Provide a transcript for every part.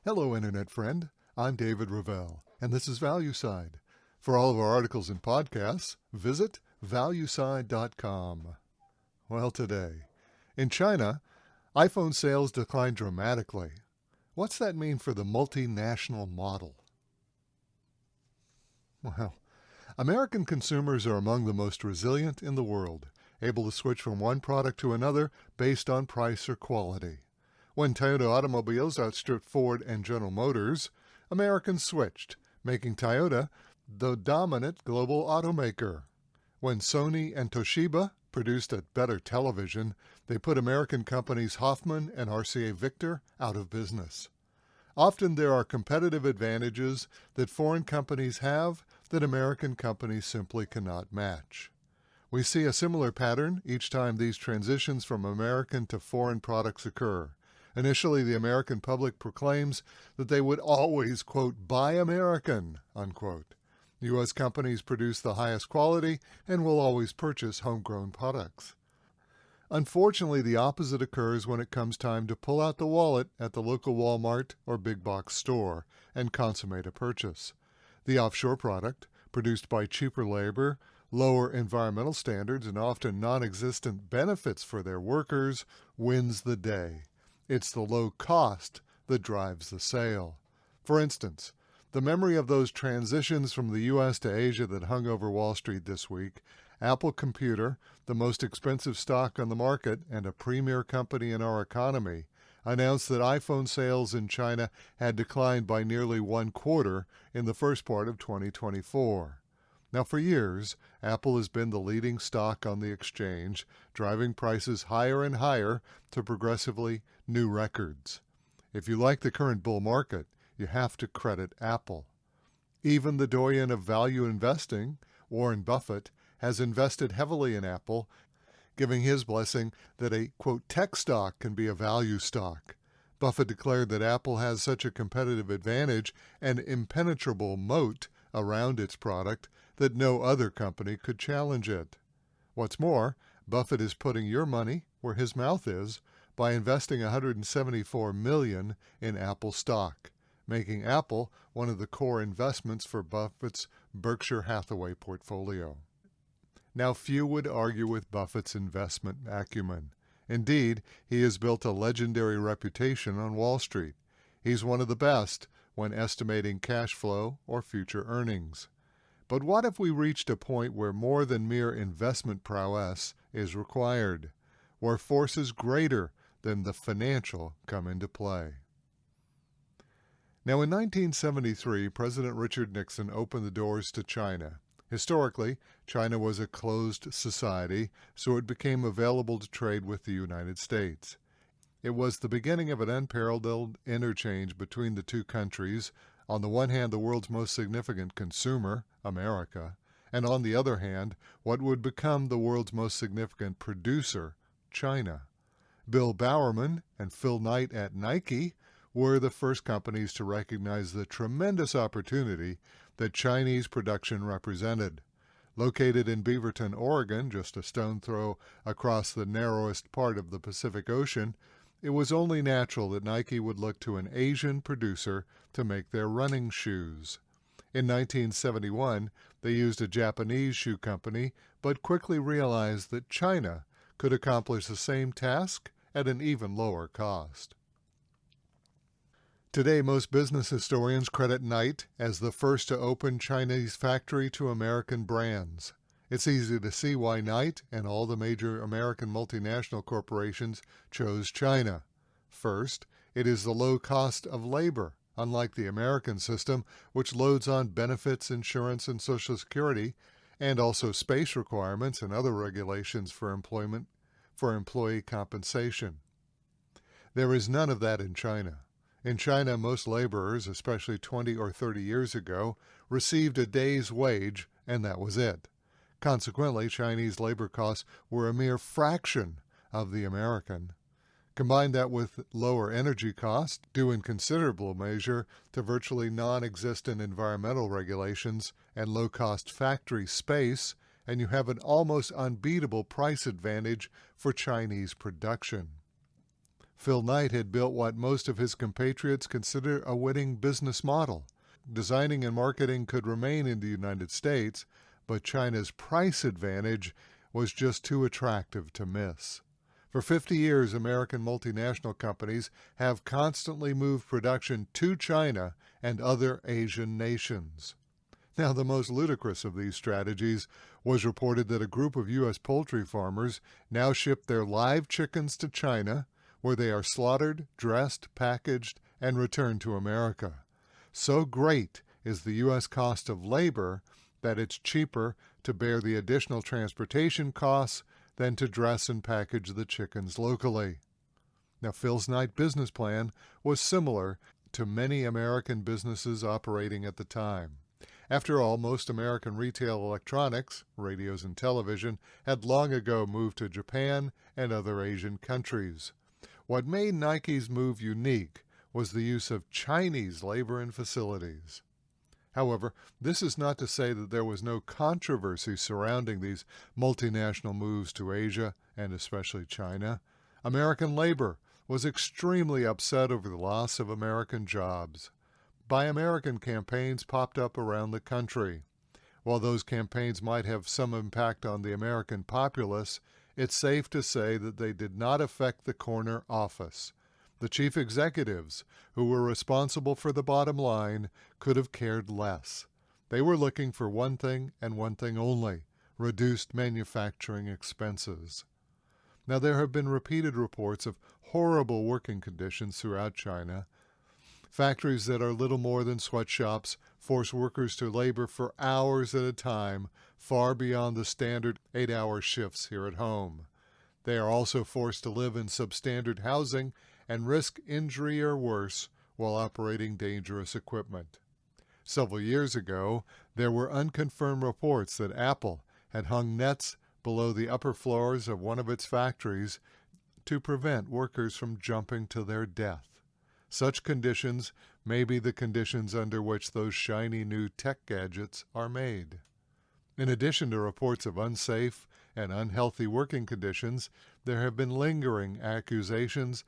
Hello, Internet friend. I'm David Ravel, and this is ValueSide. For all of our articles and podcasts, visit valueside.com. Well, today, in China, iPhone sales declined dramatically. What's that mean for the multinational model? Well, American consumers are among the most resilient in the world, able to switch from one product to another based on price or quality. When Toyota automobiles outstripped Ford and General Motors, Americans switched, making Toyota the dominant global automaker. When Sony and Toshiba produced a better television, they put American companies Hoffman and RCA Victor out of business. Often there are competitive advantages that foreign companies have that American companies simply cannot match. We see a similar pattern each time these transitions from American to foreign products occur. Initially, the American public proclaims that they would always, quote, buy American, unquote. U.S. companies produce the highest quality and will always purchase homegrown products. Unfortunately, the opposite occurs when it comes time to pull out the wallet at the local Walmart or big box store and consummate a purchase. The offshore product, produced by cheaper labor, lower environmental standards, and often non-existent benefits for their workers, wins the day. It's the low cost that drives the sale. For instance, the memory of those transitions from the U.S. to Asia that hung over Wall Street this week, Apple Computer, the most expensive stock on the market and a premier company in our economy, announced that iPhone sales in China had declined by nearly 1/4 in the first part of 2024. Now, for years, Apple has been the leading stock on the exchange, driving prices higher and higher to progressively new records. If you like the current bull market, you have to credit Apple. Even the doyen of value investing, Warren Buffett, has invested heavily in Apple, giving his blessing that a, quote, tech stock can be a value stock. Buffett declared that Apple has such a competitive advantage and impenetrable moat around its product that no other company could challenge it. What's more, Buffett is putting your money where his mouth is by investing $174 million in Apple stock, making Apple one of the core investments for Buffett's Berkshire Hathaway portfolio. Now, few would argue with Buffett's investment acumen. Indeed, he has built a legendary reputation on Wall Street. He's one of the best when estimating cash flow or future earnings. But what if we reached a point where more than mere investment prowess is required, where forces greater than the financial come into play? Now, in 1973, President Richard Nixon opened the doors to China. Historically, China was a closed society, so it became available to trade with the United States. It was the beginning of an unparalleled interchange between the two countries, on the one hand the world's most significant consumer, America, and on the other hand what would become the world's most significant producer, China. Bill Bowerman and Phil Knight at Nike were the first companies to recognize the tremendous opportunity that Chinese production represented. Located in Beaverton, Oregon, just a stone throw across the narrowest part of the Pacific Ocean, it was only natural that Nike would look to an Asian producer to make their running shoes. In 1971, they used a Japanese shoe company, but quickly realized that China could accomplish the same task at an even lower cost. Today, most business historians credit Knight as the first to open Chinese factory to American brands. It's easy to see why Knight and all the major American multinational corporations chose China. First, it is the low cost of labor, unlike the American system, which loads on benefits, insurance, and Social Security, and also space requirements and other regulations for employee compensation. There is none of that in China. In China, most laborers, especially 20 or 30 years ago, received a day's wage, and that was it. Consequently, Chinese labor costs were a mere fraction of the American. Combine that with lower energy costs, due in considerable measure to virtually non-existent environmental regulations and low-cost factory space, and you have an almost unbeatable price advantage for Chinese production. Phil Knight had built what most of his compatriots consider a winning business model. Designing and marketing could remain in the United States, but China's price advantage was just too attractive to miss. For 50 years, American multinational companies have constantly moved production to China and other Asian nations. Now, the most ludicrous of these strategies was reported that a group of U.S. poultry farmers now ship their live chickens to China, where they are slaughtered, dressed, packaged, and returned to America. So great is the U.S. cost of labor that it's cheaper to bear the additional transportation costs than to dress and package the chickens locally. Now, Phil's Knight business plan was similar to many American businesses operating at the time. After all, most American retail electronics, radios and television, had long ago moved to Japan and other Asian countries. What made Nike's move unique was the use of Chinese labor and facilities. However, this is not to say that there was no controversy surrounding these multinational moves to Asia, and especially China. American labor was extremely upset over the loss of American jobs. Buy American campaigns popped up around the country. While those campaigns might have some impact on the American populace, it's safe to say that they did not affect the corner office. The chief executives, who were responsible for the bottom line, could have cared less. They were looking for one thing and one thing only: reduced manufacturing expenses. Now, there have been repeated reports of horrible working conditions throughout China. Factories that are little more than sweatshops force workers to labor for hours at a time, far beyond the standard 8-hour shifts here at home. They are also forced to live in substandard housing and risk injury or worse while operating dangerous equipment. Several years ago, there were unconfirmed reports that Apple had hung nets below the upper floors of one of its factories to prevent workers from jumping to their death. Such conditions may be the conditions under which those shiny new tech gadgets are made. In addition to reports of unsafe and unhealthy working conditions, there have been lingering accusations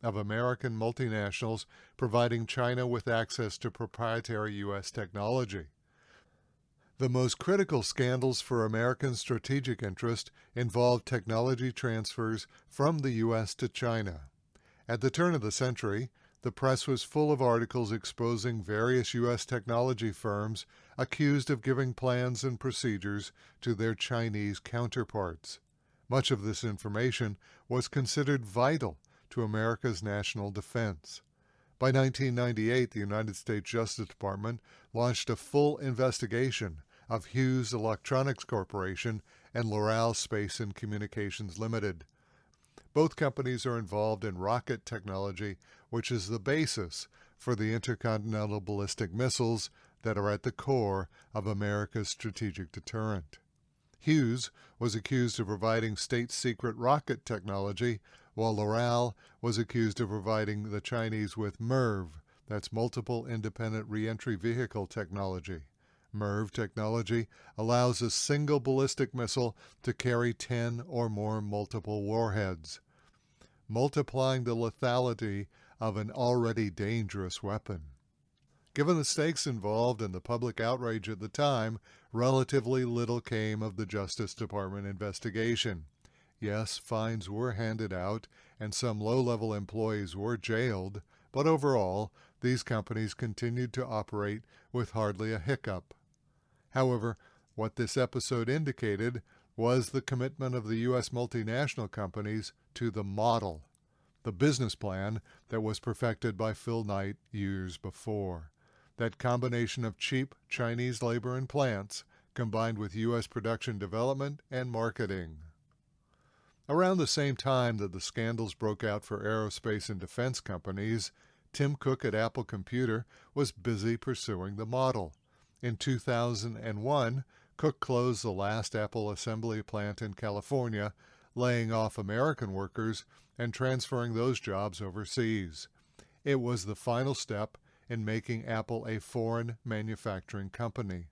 of American multinationals providing China with access to proprietary U.S. technology. The most critical scandals for American strategic interest involved technology transfers from the U.S. to China. At the turn of the century, the press was full of articles exposing various U.S. technology firms accused of giving plans and procedures to their Chinese counterparts. Much of this information was considered vital to America's national defense. By 1998, the United States Justice Department launched a full investigation of Hughes Electronics Corporation and Loral Space and Communications Limited. Both companies are involved in rocket technology, which is the basis for the intercontinental ballistic missiles that are at the core of America's strategic deterrent. Hughes was accused of providing state-secret rocket technology, while Loral was accused of providing the Chinese with MIRV, that's Multiple Independent Reentry Vehicle technology. MIRV technology allows a single ballistic missile to carry 10 or more multiple warheads, multiplying the lethality of an already dangerous weapon. Given the stakes involved and the public outrage at the time, relatively little came of the Justice Department investigation. Yes, fines were handed out, and some low-level employees were jailed, but overall, these companies continued to operate with hardly a hiccup. However, what this episode indicated was the commitment of the U.S. multinational companies to the model, the business plan that was perfected by Phil Knight years before. That combination of cheap Chinese labor and plants combined with U.S. production development and marketing. Around the same time that the scandals broke out for aerospace and defense companies, Tim Cook at Apple Computer was busy pursuing the model. In 2001, Cook closed the last Apple assembly plant in California, laying off American workers and transferring those jobs overseas. It was the final step in making Apple a foreign manufacturing company.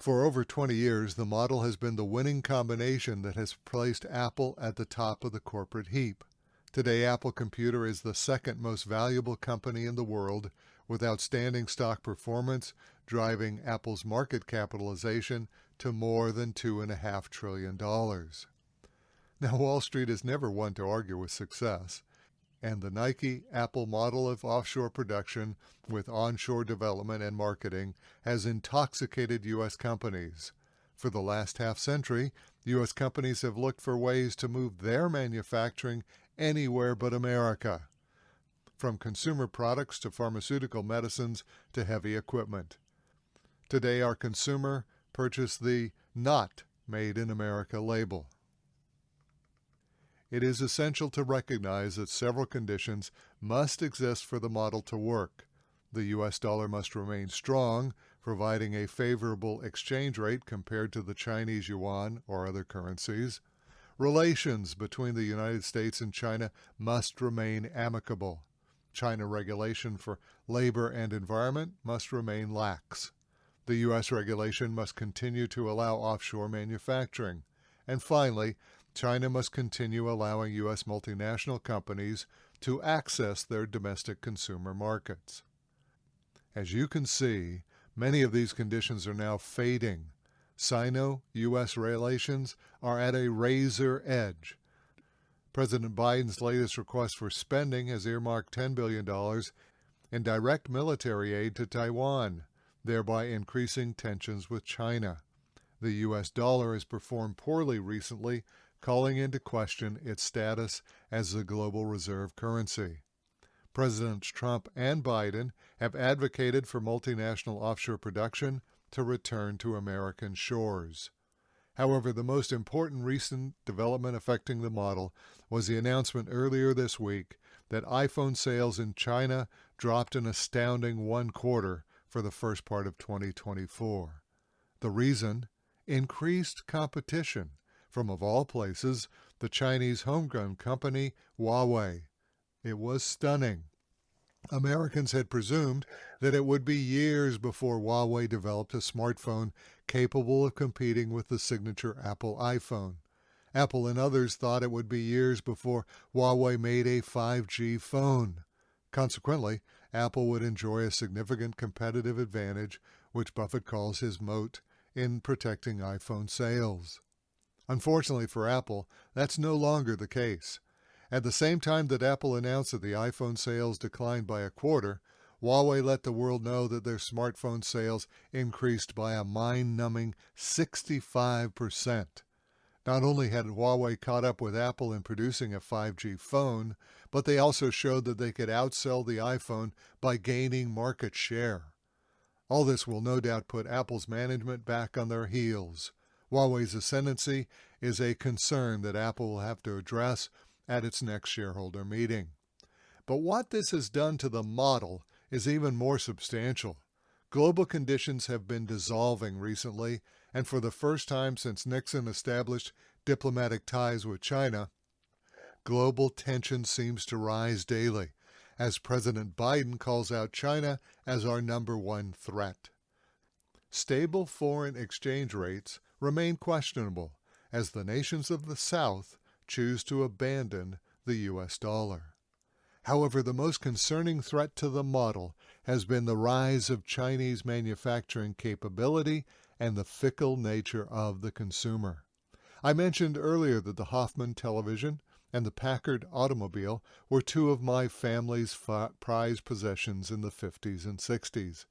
For over 20 years, the model has been the winning combination that has placed Apple at the top of the corporate heap. Today, Apple Computer is the second most valuable company in the world, with outstanding stock performance driving Apple's market capitalization to more than $2.5 trillion. Now, Wall Street is never one to argue with success, and the Nike Apple model of offshore production with onshore development and marketing has intoxicated U.S. companies. For the last half-century, U.S. companies have looked for ways to move their manufacturing anywhere but America, from consumer products to pharmaceutical medicines to heavy equipment. Today, our consumer purchased the Not Made in America label. It is essential to recognize that several conditions must exist for the model to work. The U.S. dollar must remain strong, providing a favorable exchange rate compared to the Chinese yuan or other currencies. Relations between the United States and China must remain amicable. China regulation for labor and environment must remain lax. The U.S. regulation must continue to allow offshore manufacturing. And finally, China must continue allowing U.S. multinational companies to access their domestic consumer markets. As you can see, many of these conditions are now fading. Sino-U.S. relations are at a razor edge. President Biden's latest request for spending has earmarked $10 billion in direct military aid to Taiwan, thereby increasing tensions with China. The U.S. dollar has performed poorly recently, calling into question its status as the global reserve currency. Presidents Trump and Biden have advocated for multinational offshore production to return to American shores. However, the most important recent development affecting the model was the announcement earlier this week that iPhone sales in China dropped an astounding 1/4 for the first part of 2024. The reason? Increased competition from, of all places, the Chinese homegrown company Huawei. It was stunning. Americans had presumed that it would be years before Huawei developed a smartphone capable of competing with the signature Apple iPhone. Apple and others thought it would be years before Huawei made a 5G phone. Consequently, Apple would enjoy a significant competitive advantage, which Buffett calls his moat, in protecting iPhone sales. Unfortunately for Apple, that's no longer the case. At the same time that Apple announced that the iPhone sales declined by 1/4, Huawei let the world know that their smartphone sales increased by a mind-numbing 65%. Not only had Huawei caught up with Apple in producing a 5G phone, but they also showed that they could outsell the iPhone by gaining market share. All this will no doubt put Apple's management back on their heels. Huawei's ascendancy is a concern that Apple will have to address at its next shareholder meeting. But what this has done to the model is even more substantial. Global conditions have been dissolving recently, and for the first time since Nixon established diplomatic ties with China, global tension seems to rise daily, as President Biden calls out China as our #1 threat. Stable foreign exchange rates remain questionable, as the nations of the South choose to abandon the U.S. dollar. However, the most concerning threat to the model has been the rise of Chinese manufacturing capability and the fickle nature of the consumer. I mentioned earlier that the Hoffman television and the Packard automobile were two of my family's prized possessions in the 50s and 60s.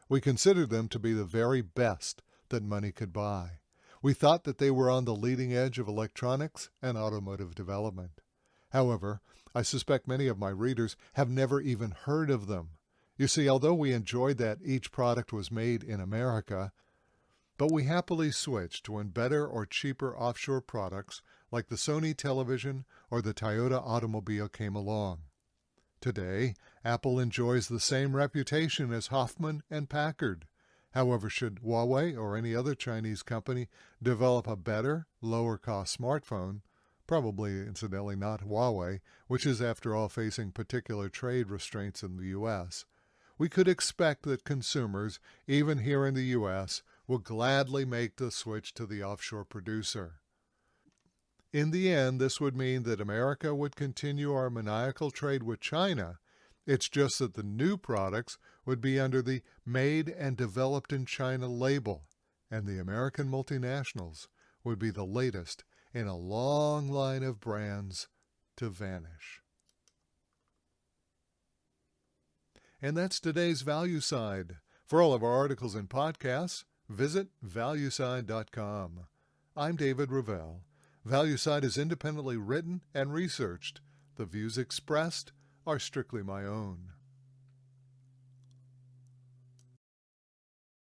We considered them to be the very best that money could buy. We thought that they were on the leading edge of electronics and automotive development. However, I suspect many of my readers have never even heard of them. You see, although we enjoyed that each product was made in America, but we happily switched when better or cheaper offshore products like the Sony television or the Toyota automobile came along. Today, Apple enjoys the same reputation as Hoffman and Packard. However, should Huawei or any other Chinese company develop a better, lower-cost smartphone, probably incidentally not Huawei, which is after all facing particular trade restraints in the U.S., we could expect that consumers, even here in the U.S., will gladly make the switch to the offshore producer. In the end, this would mean that America would continue our maniacal trade with China. It's just that the new products would be under the Made and Developed in China label, and the American multinationals would be the latest in a long line of brands to vanish. And that's today's Value Side. For all of our articles and podcasts, visit valueside.com. I'm David Ravel. ValueSide is independently written and researched. The views expressed are strictly my own.